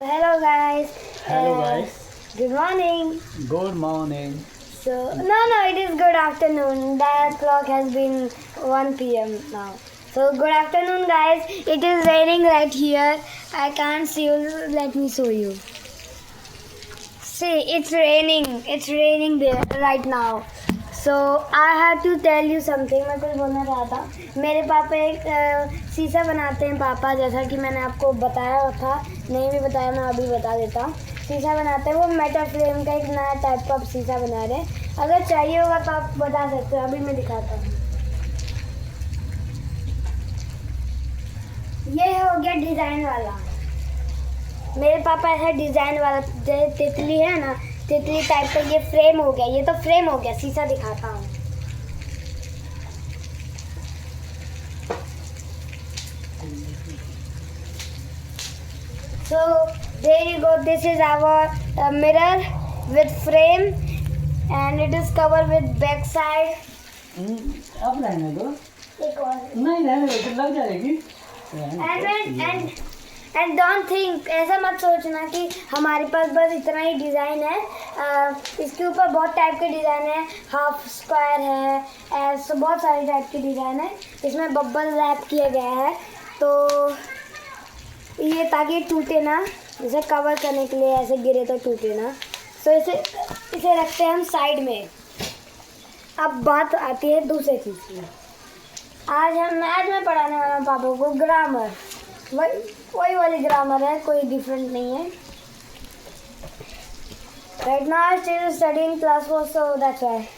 Hello guys. Hello guys. Good morning. Good morning. No, it is good afternoon. That clock has been 1 p.m. now. So good afternoon guys. It is raining right here. I can't see you. Let me show you. See, it's raining. It's raining there right now. So I have to tell you something. मैं कुछ बोलना चाहा था. मेरे पापा एक शीशा बनाते हैं पापा, जैसा कि मैंने आपको बताया था. नहीं भी बताया, मैं अभी बता देता. शीशा बनाते हैं वो मेटल फ्रेम का, एक नया टाइप का शीशा बना रहे हैं. अगर चाहिए होगा तो आप बता सकते हो. अभी मैं दिखाता हूँ. ये हो गया डिज़ाइन वाला. मेरे पापा ऐसा डिज़ाइन वाला, जैसे तितली है ना, तितली टाइप का ये फ्रेम हो गया. ये तो फ्रेम हो गया. शीशा दिखाता हूँ. So there you go. This is our mirror with frame, and it is covered with back side. अब रहने दो. एक और. नहीं रहने दो, तो लग जाएगी. And don't think, ऐसा मत सोचना कि हमारे पास बस इतना ही डिज़ाइन है. इसके ऊपर बहुत टाइप के डिज़ाइन है. हाफ स्क्वायर है, ऐसे बहुत सारे टाइप के डिज़ाइन है. इसमें बबल रैप किया गया है, तो ये ताकि टूटे ना, इसे कवर करने के लिए. ऐसे गिरे तो टूटे ना. तो इसे रखते हैं हम साइड में. अब बात आती है दूसरी चीज़ की. आज मैं पढ़ाने वाला हूँ पापा को ग्रामर. वही वाली ग्रामर है, कोई डिफरेंट नहीं है. Right now I still studying class 4, so that's why.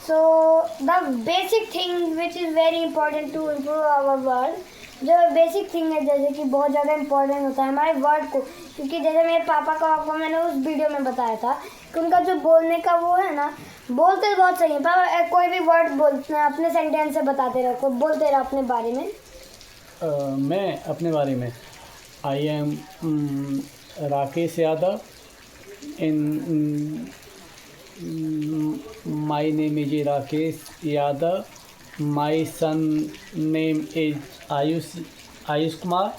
So the basic thing which is very important to improve our word, जो बेसिक थिंग है, जैसे कि बहुत ज़्यादा इम्पोर्टेंट होता है हमारे वर्ड को. क्योंकि जैसे मेरे पापा को आपको मैंने उस वीडियो में बताया था कि उनका जो बोलने का वो है ना, बोलते बहुत सही है पापा. कोई भी वर्ड बोलते हैं अपने सेंटेंस से बताते रहो, बोलते रहो अपने बारे में. मैं अपने बारे में I am Rakesh Yadav. In my name is Rakesh Yadav. My son name is Ayush Kumar.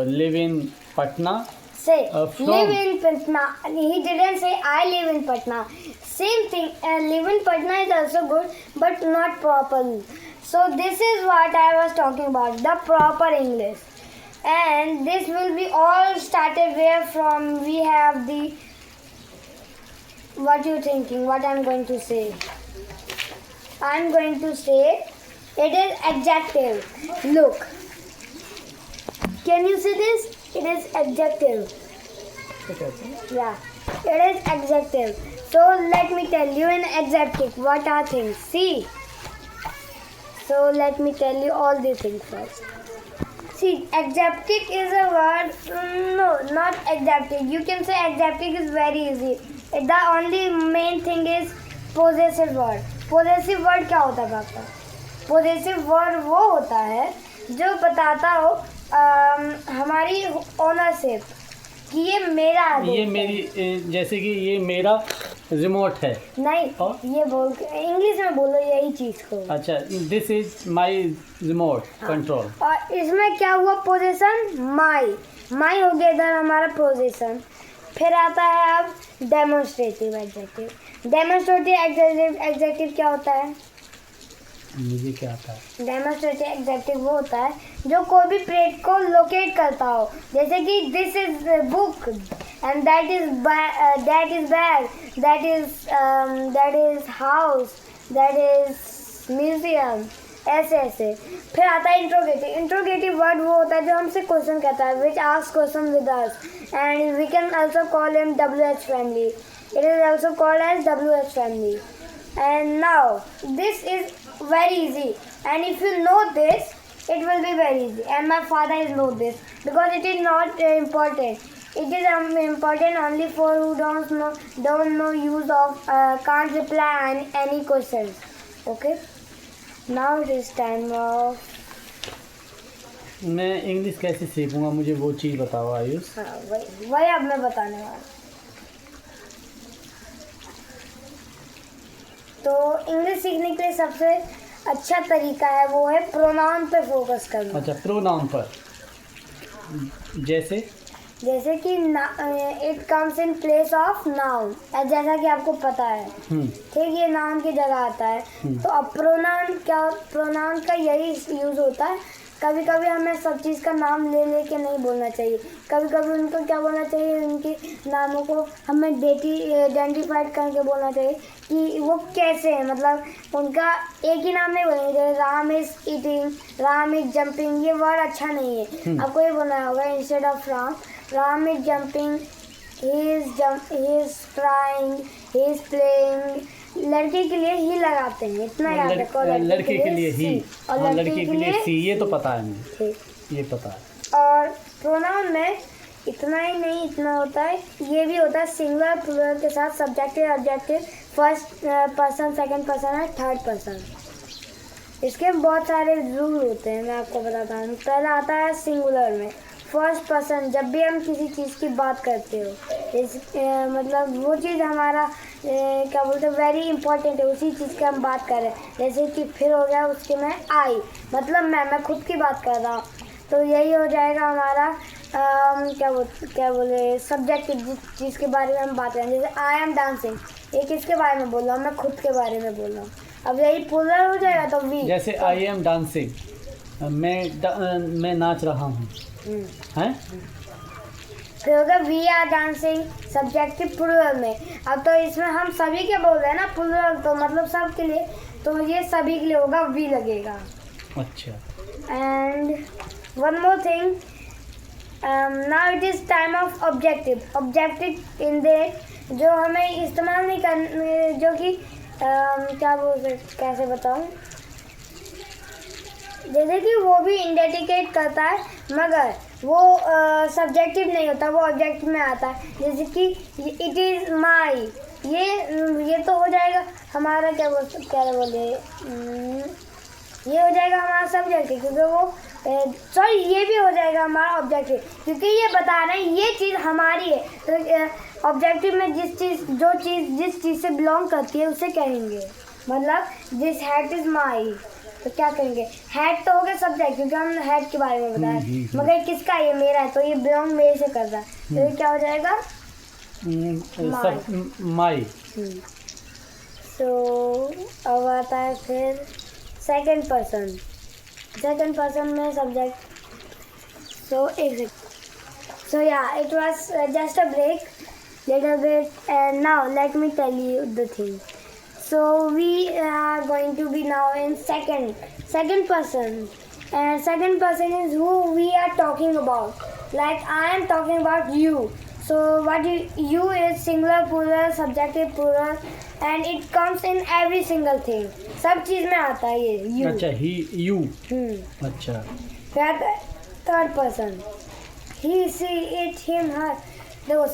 Live in Patna. Say live in Patna. He didn't say I live in Patna. Same thing. Live in Patna is also good, but not properly. So this is what I was talking about, the proper English. And this will be all started where from we have the, what you thinking, what I'm going to say. I'm going to say it is adjective. Look. Can you see this? It is adjective. Yeah, it is adjective. So let me tell you in adjective what are things. See. So let me tell you all these things first. See, adjective is a word. No, not adjective. You can say adjective is very easy. The only main thing is possessive word. Possessive word क्या होता है पापा? Possessive word वो होता है जो बताता हो हमारी ओनरशिप, कि ये मेरा है. ये मेरी, जैसे कि ये मेरा रिमोट है. नहीं, और? ये बोल इंग्लिश में बोलो यही चीज़ को. अच्छा, this is my remote control. और इसमें क्या हुआ? पोजीशन. माई हो गया इधर हमारा पोजीशन. फिर आता है अब डेमोन्स्ट्रेटिव एडजेक्टिव. डेमोन्स्ट्रेटिव एडजेक्टिव क्या होता है? मुझे क्या आता है? डेमोन्स्ट्रेटिव एडजेक्टिव वो होता है जो कोई भी प्लेट को लोकेट करता हो. जैसे कि this is book and that is bag, that is house, that is museum. ऐसे. फिर आता है इंट्रोगेटिव. इंट्रोगेटिव वर्ड वो होता है जो हमसे क्वेश्चन कहता है, which ask question with us, and we can also call him WH family. It is also called as WH family. And now this is very easy, and if you know this, it will be very easy. And my father is know this because it is not important. It is important only for who don't know use of can't reply any questions. Okay. Now it is time of. मैं English कैसे सीखूंगा, मुझे वो चीज़ बताओ आयुष. हाँ, वही अब मैं बताने वाला. तो इंग्लिश सीखने के लिए सबसे अच्छा तरीका है वो है प्रोनाउन पे फोकस करना. अच्छा, प्रोनाउन पर. जैसे जैसे कि it comes in place of noun, जैसा कि आपको पता है। ठीक, ये नाउन की जगह आता है। तो अब प्रोनाउन का यही यूज़ होता है। कभी कभी हमें सब चीज़ का नाम ले लेके नहीं बोलना चाहिए। कभी कभी उनको क्या बोलना चाहिए, उनके नामों को हमें आइडेंटिफाइड करके बोलना चाहिए कि वो कैसे हैं। मतलब उनका एक ही नाम नहीं बोलेंगे। जैसे Ram is eating, Ram is jumping, ये वर्ड अच्छा नहीं है। आपको ये बोलना होगा instead of Ram is jumping, he is crying, he is playing. लड़के के लिए ही लगाते हैं, इतना याद रखो। लड़के के लिए ही और लड़की के लिए सी, ये तो पता है मुझे, ये पता है। और प्रोनाउन में इतना ही नहीं, इतना होता है, ये भी होता है सिंगुलर प्लूरल के साथ subjective objective, first person, second person और थर्ड पर्सन। इसके बहुत सारे रूल होते हैं, मैं आपको बताता हूँ। पहला आता है सिंगुलर में फर्स्ट पर्सन। जब भी हम किसी चीज़ की बात करते हो, मतलब वो चीज़ हमारा क्या बोलते हैं, वेरी इंपॉर्टेंट है, उसी चीज़ की हम बात कर रहे हैं। जैसे कि फिर हो गया उसके में आई, मतलब मैं खुद की बात कर रहा हूँ। तो यही हो जाएगा हमारा क्या बोले सब्जेक्टिव, जिस चीज़ के बारे में हम बात करें। जैसे आई एम डांसिंग, ये किसके बारे में बोल रहा हूँ, मैं खुद के बारे में बोल रहा हूँ। अब यही प्लूरल हो जाएगा तो वी। जैसे आई एम डांसिंग, मैं नाच रहा हूँ, हैं? फिर होगा we are dancing, subjective plural में। अब तो इसमें हम सभी के बोल रहे हैं ना, प्लूरल तो मतलब सब के लिए, तो ये सभी के लिए होगा, वी लगेगा। अच्छा। And one more thing, now it is time of objective in the, जो हमें इस्तेमाल नहीं करने, जो कि कैसे बताऊँ, जैसे कि वो भी इंडिकेट करता है, मगर वो सब्जेक्टिव नहीं होता, वो ऑब्जेक्टिव में आता है। जैसे कि इट इज़ माई, ये तो हो जाएगा हमारा क्या बोले, ये हो जाएगा हमारा सब्जेक्टिव, क्योंकि वो सॉरी ये भी हो जाएगा हमारा ऑब्जेक्टिव, क्योंकि ये बता रहे हैं ये चीज़ हमारी है। तो ऑब्जेक्टिव में जिस चीज़ से बिलोंग करती है उसे कहेंगे। मतलब दिस हैट इज़ माई, तो क्या करेंगे, हैट तो हो गया सब्जेक्ट, क्योंकि हम हैट के बारे में बताया, मगर किसका, ये मेरा है, तो ये बिलोंग मेरे से कर रहा है, तो ये क्या हो जाएगा, माई। सो अब आता है फिर सेकंड पर्सन में सब्जेक्ट। सो या it was just a break little bit, and now let me tell you the thing. So we are going to be now in second person, and second person is who we are talking about. Like I am talking about you. So you is singular, plural, subjective, plural, and it comes in every single thing. सब चीज में आता है ये you. अच्छा, he, you. अच्छा। फिर third person, he, she, it, him, her. देखो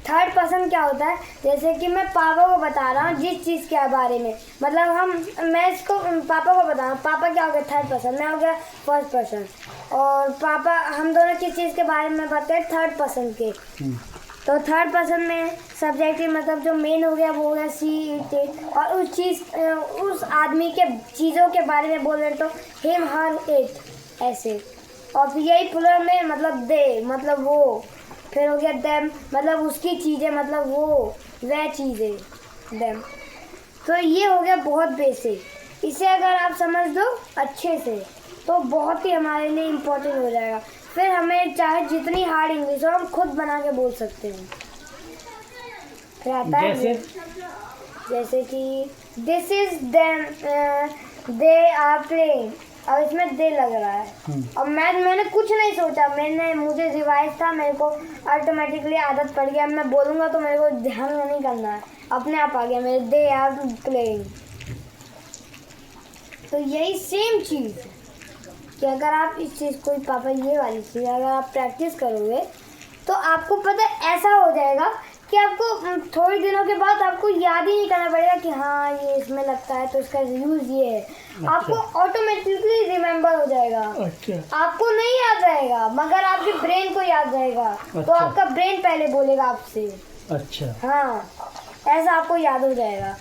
थर्ड पर्सन क्या होता है, जैसे कि मैं पापा को बता रहा हूँ जिस चीज़ के बारे में, मतलब मैं इसको पापा को बता रहा हूँ, पापा क्या हो गया थर्ड पर्सन, मैं हो गया फर्स्ट पर्सन, और पापा हम दोनों किस चीज़ के बारे में बताते हैं, थर्ड पर्सन के। तो थर्ड पर्सन में सब्जेक्टिव मतलब जो मेन हो गया वो हो गया सी, इट, और उस आदमी के चीज़ों के बारे में बोल रहे तो हिम, हर, इट ऐसे। और फिर यही प्लूरल में मतलब दे, मतलब वो। फिर हो गया देम, मतलब उसकी चीज़ें, मतलब वह चीज़ें, देम। तो ये हो गया बहुत बेसिक। इसे अगर आप समझ दो अच्छे से तो बहुत ही हमारे लिए इम्पोर्टेंट हो जाएगा। फिर हमें चाहे जितनी हार्ड इंग्लिश हो हम खुद बना के बोल सकते हैं। फिर आता है जैसे कि this is them, they are playing. अब इसमें दे लग रहा है, और मैंने कुछ नहीं सोचा, मुझे रिवाइज था, मेरे को ऑटोमेटिकली आदत पड़ गया, मैं बोलूँगा तो मेरे को ध्यान नहीं करना है, अपने आप आ गया मेरे, दे आर प्लेइंग। तो यही सेम चीज़ कि अगर आप इस चीज़ को, पापा ये वाली चीज़ अगर आप प्रैक्टिस करोगे तो आपको पता ऐसा हो जाएगा कि आपको थोड़े दिनों के बाद आपको याद ही नहीं करना पड़ेगा कि हाँ ये इसमें लगता है तो इसका यूज़ ये है। अच्छा। आपको ऑटोमेटिकली रिमेम्बर हो जाएगा। अच्छा। आपको नहीं याद रहेगा मगर आपके ब्रेन को याद रहेगा। अच्छा। तो आपका ब्रेन पहले बोलेगा आपसे। अच्छा। हाँ, ऐसा आपको याद हो जाएगा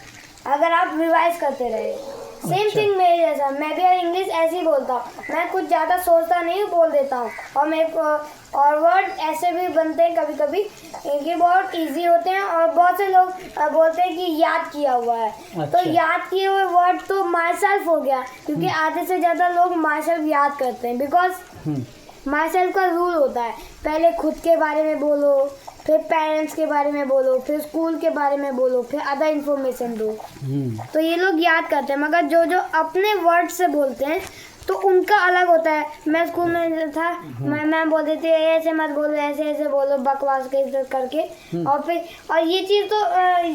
अगर आप रिवाइज करते रहे। सेम अच्छा। थिंग मेरे जैसा, मैं भी इंग्लिश ऐसे ही बोलता हूँ, मैं कुछ ज़्यादा सोचता नहीं हूँ, बोल देता हूँ। और मेरे को और वर्ड ऐसे भी बनते हैं कभी कभी कि बहुत इजी होते हैं, और बहुत से लोग बोलते हैं कि याद किया हुआ है। अच्छा। तो याद किए हुए वर्ड तो माई सेल्फ हो गया, क्योंकि आधे से ज़्यादा लोग माई सेल्फ याद करते हैं, बिकॉज हम्म, माई सेल्फ का रूल होता है, पहले खुद के बारे में बोलो, फिर पेरेंट्स के बारे में बोलो, फिर स्कूल के बारे में बोलो, फिर अदर इन्फॉर्मेशन दो। तो ये लोग याद करते हैं, मगर जो जो अपने वर्ड से बोलते हैं तो उनका अलग होता है। मैं स्कूल में था, मैं मैम बोल देती है ऐसे मत बोलो, ऐसे ऐसे बोलो, बकवास के करके। और फिर और ये चीज़ तो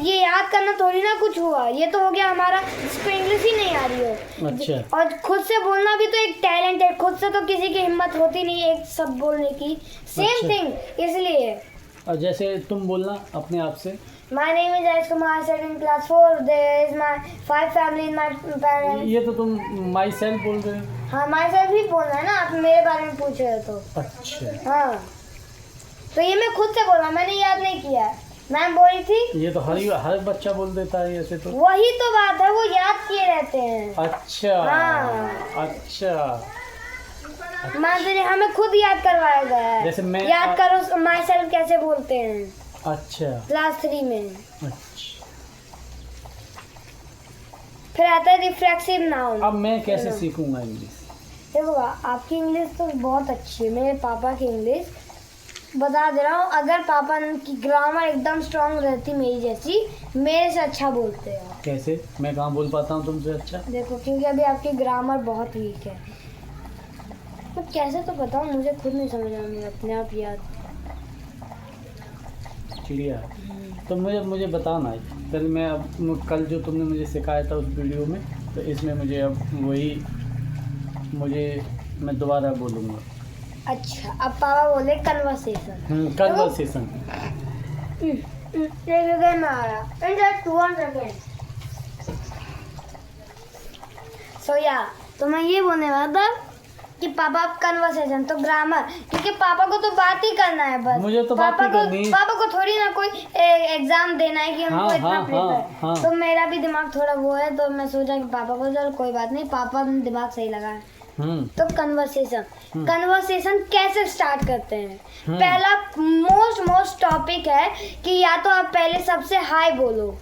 ये याद करना थोड़ी ना कुछ हुआ, ये तो हो गया हमारा जिसको इंग्लिश ही नहीं आ रही हो। अच्छा। और खुद से बोलना भी तो एक टैलेंट है, खुद से तो किसी की हिम्मत होती नहीं है एक शब्द बोलने की। सेम अच्छा। थिंग, इसलिए और जैसे तुम बोलना अपने आप से। My name is Ash Kumar, sitting in class 4. There is my 5 family in my parents. ये तो तुम माई सेल्फ बोल रहे हो। हाँ, myself ही बोलना है ना, आप मेरे बारे में पूछ रहे हो तो। अच्छा। हाँ, तो ये मैं खुद से बोला, मैंने याद नहीं किया है। मैम बोली थी, ये तो हर बच्चा बोल देता है ऐसे तो। वही तो बात है, वो याद किए रहते हैं। अच्छा। हाँ। अच्छा। मैम ने हमें खुद याद करवाया गया है। जैसे मैं याद करो माई सेल्फ कैसे बोलते हैं अच्छा। क्लास 3 में। अच्छा। फिर आता है रिफ्लेक्सिव नाउन। अब मैं कैसे सीखूंगा इंग्लिश? देखो आपकी इंग्लिश तो बहुत अच्छी है, मेरे पापा की इंग्लिश बता दे रहा हूँ, अगर पापा की ग्रामर एकदम स्ट्रांग रहती मेरी जैसी, मेरे से अच्छा बोलते हैं। कैसे? मैं कहाँ बोल पाता हूँ तुमसे अच्छा? देखो, क्योंकि अभी आपकी ग्रामर बहुत वीक है। तो कैसे तो बताऊँ, मुझे खुद नहीं समझ आ रही, अपने आप याद। चिड़िया। तो मुझे बताना है कल, मैं अब कल जो तुमने मुझे सिखाया था उस वीडियो में, तो इसमें मुझे अब वही मैं दोबारा बोलूँगा। अच्छा, अब पापा बोले कन्वर्सेशन। कन्वर्सेशन। में आया इन जस्ट 1 सेकेंड। सो या, तो मैं ये बोलने वाला था कि पापा कन्वर्सेशन तो ग्रामर, क्योंकि पापा को तो बात ही करना है बस। मुझे तो बात ही करनी है। पापा को थोड़ी ना कोई एग्जाम देना है कि हमको इतना प्रिपेयर। हाँ। तो मेरा भी दिमाग थोड़ा वो है, तो मैं सोचा कि पापा को चल कोई बात नहीं, पापा ने दिमाग सही लगा है। तो कन्वर्सेशन कैसे स्टार्ट करते हैं? पहला मोस्ट टॉपिक है कि या तो आप पहले सबसे हाय बोलो,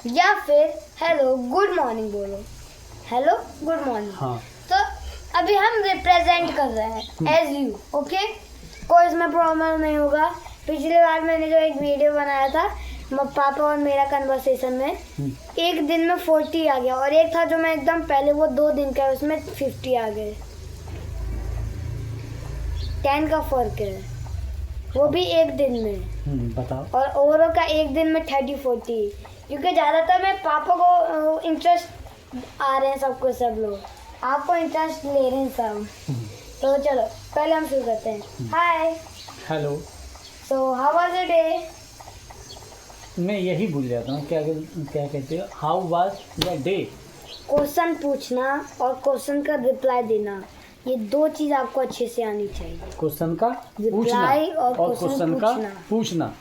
या फिर हेलो गुड मॉर्निंग बोलो। Hello good morning. हाँ। तो अभी हम रिप्रेजेंट कर रहे हैं एज यू, ओके, कोई इसमें प्रॉब्लम नहीं होगा। पिछली बार मैंने जो एक वीडियो बनाया था पापा और मेरा कन्वर्सेशन में, एक दिन में 40 आ गया, और एक था जो मैं एकदम पहले, वो 2 दिन का है, उसमें 50 आ गए। 10 का फर्क है, वो भी एक दिन में। बताओ। और ओवरऑल का एक दिन में 30-40, क्योंकि ज़्यादातर मैं पापा को इंटरेस्ट आ रहे हैं, सबको सब लोग आपको इंटरेस्ट ले रहे हैं सब। तो चलो पहले हम शुरू करते हैं। Hi, hello. So how was your day? मैं यही भूल जाता हूँ, क्या कहते हो? How was your day? Question पूछना और क्वेश्चन का रिप्लाई देना, ये 2 चीज़ आपको अच्छे से आनी चाहिए। क्वेश्चन का पूछना रिप्लाई और क्वेश्चन का पूछना।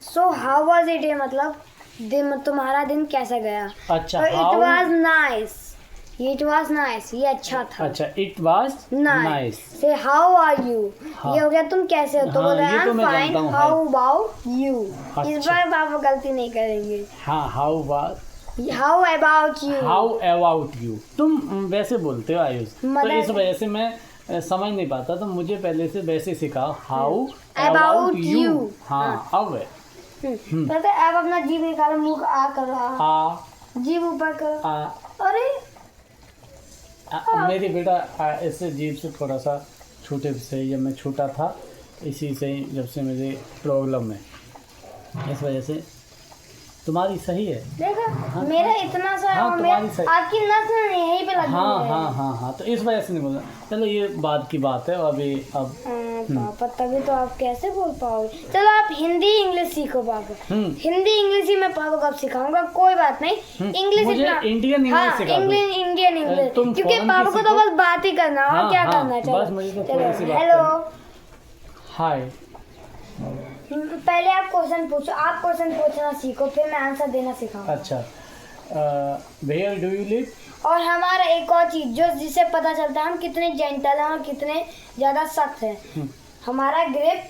सो हाउ वाज योर डे मतलब दिन, तुम्हारा दिन कैसा गया? अच्छा। It was nice, it was nice, ये अच्छा था। अच्छा, इट वाज नाइस। से हाउ आर यू, हाँ। ये हो गया तुम कैसे हो, तो हाँ, बोल रहे ये तो हैं मैं फाइन, जानता हूँ, हाउ अबाउट यू। अच्छा। इस बार पापा गलती नहीं करेंगे। हाँ, हाउ अबाउट यू तुम वैसे बोलते हो आयुष, तो इस वजह से मैं समझ नहीं पाता, तो मुझे पहले से वैसे सिखाओ, हाउ अबाउट यू। हाँ, अब है। पता है, अब अपना जीभ निकालो, मुंह आ करो, आ, जीभ ऊपर करो। आ, अरे मेरी बेटा ऐसे जीभ से थोड़ा सा छोटे से, जब मैं छोटा था इसी से ही, जब से मुझे प्रॉब्लम है, इस वजह से। तुम्हारी सही है। देखो मेरा इतना सा, हाँ, तुम्हारी सही। आपकी नस यहीं पे लगी हुई है। हाँ, तो इस वजह से नहीं बोल रहा। चलो ये बात की बात है, अभी अब पापा तभी तो आप कैसे बोल पाओगे। चलो आप हिंदी इंग्लिश सीखो पापा। हिंदी इंग्लिश ही मैं पापा को अब सिखाऊंगा, कोई बात नहीं। इंग्लिश मुझे इंडियन इंग्लिश सिखा दो। इंडियन इंग्लिश, क्योंकि पापा को तो बस बात ही करना है, और क्या करना है। चलो हेलो, हाय। पहले आप क्वेश्चन पूछो, आप क्वेश्चन पूछना सीखो, फिर मैं आंसर देना सिखाऊंगा। अच्छा, वेयर डू यू लिव? और हमारा एक और चीज जो जिससे पता चलता है हम कितने जेंटल हैं और कितने ज्यादा सख्त हैं, हमारा ग्रिप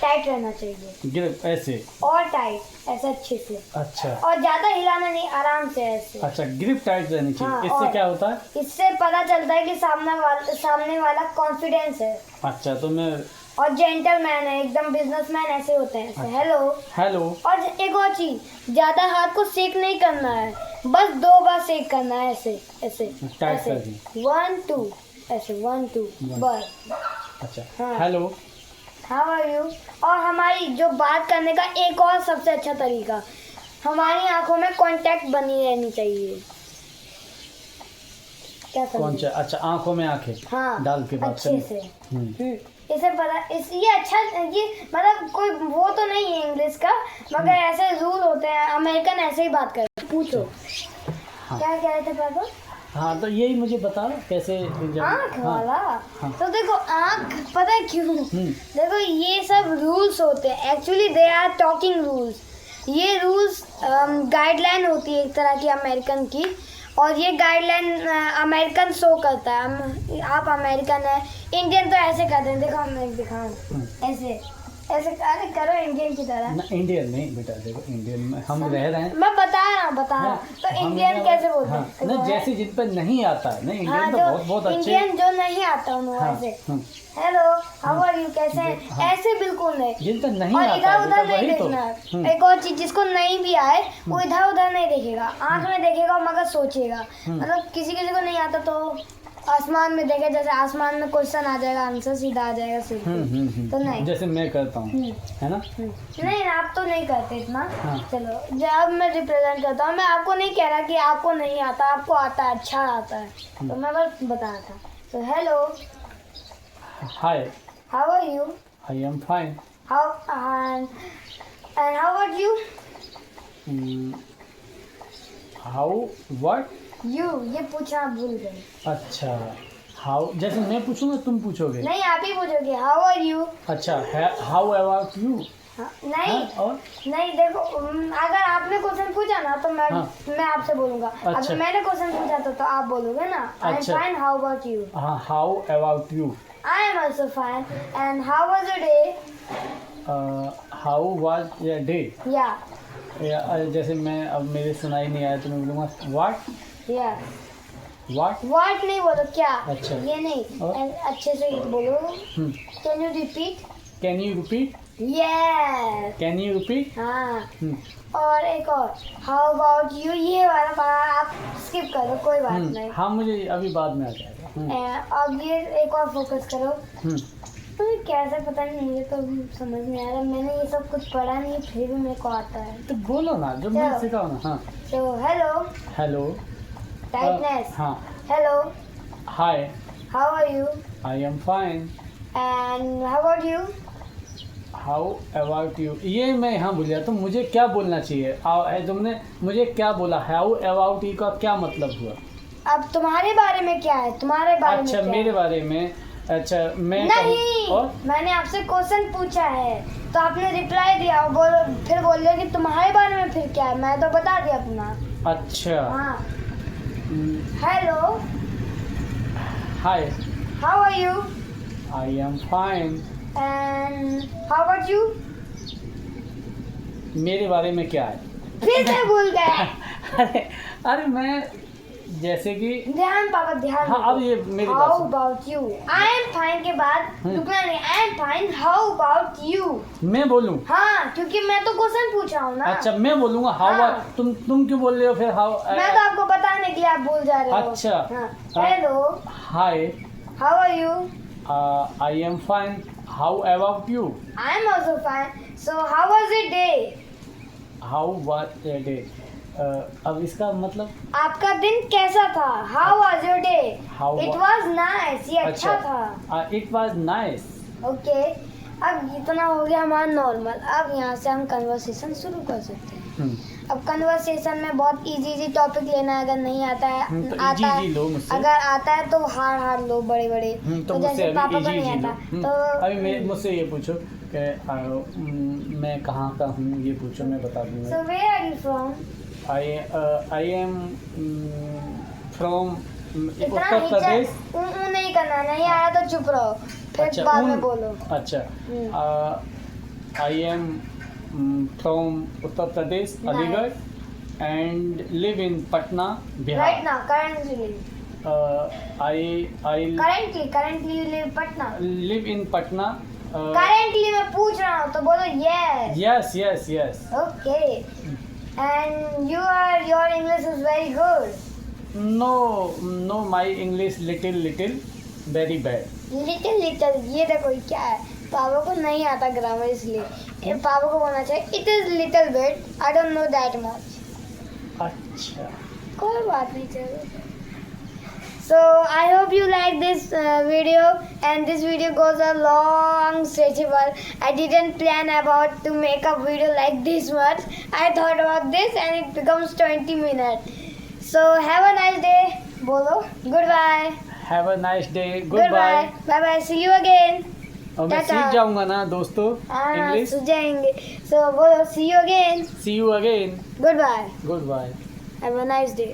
टाइट रहना चाहिए। ग्रिप ऐसे और टाइट ऐसे अच्छे से, अच्छा और ज्यादा हिलाना नहीं, आराम से ऐसे। अच्छा, ग्रिप टाइट रहनी चाहिए। हाँ, इससे और क्या होता है? इससे पता चलता है कि सामने वाला कॉन्फिडेंस है अच्छा, तो मैं और जेंटलमैन है, एकदम बिजनेसमैन ऐसे होते हैं ऐसे। हेलो। हेलो। और एक और चीज, ज्यादा हाथ को सेक नहीं करना है, बस 2 बार सेक करना है ऐसे ऐसे टाइट ऐसे, करके। 1 2 ऐसे 1 2 बस। अच्छा, हाँ। हेलो। How are you. और हमारी जो बात करने का एक और सबसे अच्छा तरीका, हमारी आंखों में कांटेक्ट बनी रहनी चाहिए। क्या कौन समझे? सा? अच्छा, आंखों में आंखें हाँ, डाल के बात अच्छे करनी। से। इसे पता ये अच्छा, ये मतलब कोई वो तो नहीं है इंग्लिश का, मगर ऐसे रूल होते हैं, अमेरिकन ऐसे ही बात करते हैं। पूछो। हाँ। क्या कह रहे थे पापा? हाँ, तो यही मुझे बता कैसे आँख वाला। हाँ। तो देखो आँख, पता है क्यों? देखो ये सब रूल्स होते हैं, actually they are talking rules. ये रूल्स गाइडलाइन होती है एक तरह की अमेरिकन की, और ये गाइडलाइन अमेरिकन शो करता है। आप अमेरिकन है, इंडियन तो ऐसे करते हैं। देखो हम दिखाऊं ऐसे ऐसे, अरे करो इंडियन की तरह। ना, इंडियन नहीं बेटा, देखो इंडियन में हम रह रहे हैं। मैं बता रहा हूँ तो हम इंडियन कैसे बोलते हाँ, हैं? नहीं, जैसे जिन पर नहीं आता है ना इंडियन, हाँ, तो जो बहुत बहुत अच्छे। इंडियन जो नहीं आता उन्हें हाँ, ऐसे हेलो हाउ आर यू, कैसे हैं, हाँ। ऐसे बिल्कुल नहीं। जिन पर नहीं और आता इधर है उधर बेटा, नहीं वही तो। देखना। एक और चीज, जिसको नहीं भी आए वो इधर उधर नहीं देखेगा, आंख में देखेगा मगर सोचेगा। मतलब किसी किसी को नहीं आता तो आसमान में देखे, जैसे आसमान में क्वेश्चन आ जाएगा, आंसर सीधा आ जाएगा सिर पे। तो नहीं, जैसे मैं करता हूँ, है ना? नहीं आप तो नहीं करते इतना। हाँ। चलो जब मैं रिप्रेजेंट करता हूँ, मैं आपको नहीं कह रहा कि आपको नहीं आता, आपको आता है, अच्छा आता है, तो मैं बस बता रहा था। तो hello, hi, how are you, I am fine, how and how are you, how what. You ये पूछना भूल गए। अच्छा, हाउ, जैसे मैं पूछूंगा तुम पूछोगे। नहीं आप ही पूछोगे हाउ आर यू। अच्छा, हाउ अबाउट यू। नहीं और नहीं, देखो अगर आपने क्वेश्चन पूछा ना तो मैं आपसे बोलूंगा। अच्छा। अगर मैंने क्वेश्चन पूछा तो आप बोलोगे ना आई एम अच्छा। Fine, how about you. हाँ, how about you. I am also fine and how was your day. How was your day. या जैसे मैं, अब मेरे सुनाई नहीं आया तो मैं बोलूँगा व्हाट। या व्हाट। व्हाट नहीं बोलो, क्या। अच्छा। ये नहीं, और? and अच्छे से बोलो। Can you repeat. Can you repeat. Yes. Can you repeat. हाँ, और एक और हाउ अबाउट यू, ये वाला बात आप स्किप करो, कोई बात नहीं। हाँ, मुझे अभी बाद में आ जाएगा। अब ये एक और फोकस करो। मुझे कैसे पता नहीं, मुझे तो समझ नहीं आ रहा, मैंने ये सब कुछ पढ़ा नहीं फिर भी मेरे को आता है। तो बोलो ना, जो मैं सिखाओ ना। हाँ, तो हेलो, हेलो, टाइटनेस, हाँ, hello, hi, how are you I am fine, and how about you. How about you, ये मैं यहाँ भूल गया। तो मुझे क्या बोलना चाहिए? तुमने मुझे क्या बोला? हाउ अबाउट यू का क्या मतलब हुआ? अब तुम्हारे बारे में क्या है, तुम्हारे बारे में अच्छा, क्या मेरे है? बारे में। अच्छा, मैं नहीं, और मैंने आपसे क्वेश्चन पूछा है तो आपने रिप्लाई दिया, फिर बोल रहे कि तुम्हारे बारे में फिर क्या है, मैं तो बता दिया अपना। अच्छा, हाँ, hello, hi, how are you I am fine, and how about you. मेरे बारे में क्या है? फिर से भूल गए। अरे मैं जैसे कि ध्यान पापा, ध्यान। हाँ, अब ये मेरे how pass about you, I am fine के बाद रुकना नहीं, आई am fine, how about you. मैं बोलूं? हाँ, क्योंकि मैं तो क्वेश्चन पूछ रहा हूँ ना। अच्छा, मैं बोलूंगा हाउ। हाँ। तुम क्यों बोल रहे हो फिर हाउ? मैं तो आपको बताने के लिए आप भूल जा रहे हो। अच्छा। Hello, hi, how are you, I am fine, how about you. I am also fine, so how was your day. How was your day. अब इसका मतलब आपका दिन कैसा था, how was your day. How it wa- was nice, ये अच्छा था। It was nice. ओके, अब इतना हो गया हमारा नॉर्मल। अब यहाँ से हम कन्वर्सेशन शुरू कर सकते हैं। अब कन्वर्सेशन में बहुत इजी टॉपिक लेना है, अगर नहीं आता है तो आता है, लो मुझसे। अगर आता है तो हार्ड लो, बड़े बड़े। तो मुझसे जैसे पापा को अभी नहीं इजी आता लो। तो अभी मुझसे ये पूछो कि मैं कहाँ का हूँ, ये पूछो, मैं बता दूंगा। So where are you from. I am from इतना उत्तर प्रदेश। नहीं करना, नहीं आया तो चुप रहो, फिर बाद में बोलो। अच्छा, आई am from Uttar Pradesh, Nice. Aligarh, and live in Patna, Bihar. Right now, currently I you live Patna. Live in Patna. Currently मैं पूछ रहा हूँ तो बोलो yes. Yes yes yes. Okay, and your English is very good. Know my English little very bad. Little ये देखो क्या है, पापा को नहीं आता ग्रामर, इसलिए ये पापा को बोलना चाहिए it is little bit, I don't know that much. अच्छा, कोई बात नहीं, चलो। So I hope you like this video, and this video goes a long stretchable. I didn't plan about to make a video like this much. I thought about this and it becomes 20 minutes. So have a nice day. Bolo. Goodbye. Have a nice day, good Goodbye. Bye. Bye bye. See you again. और मैं Ta-ta. सीख जाऊंगा ना दोस्तों हाँ, English. सूझ जाएंगे। So बोलो see you again. See you again, Goodbye. Good bye. Have a nice day.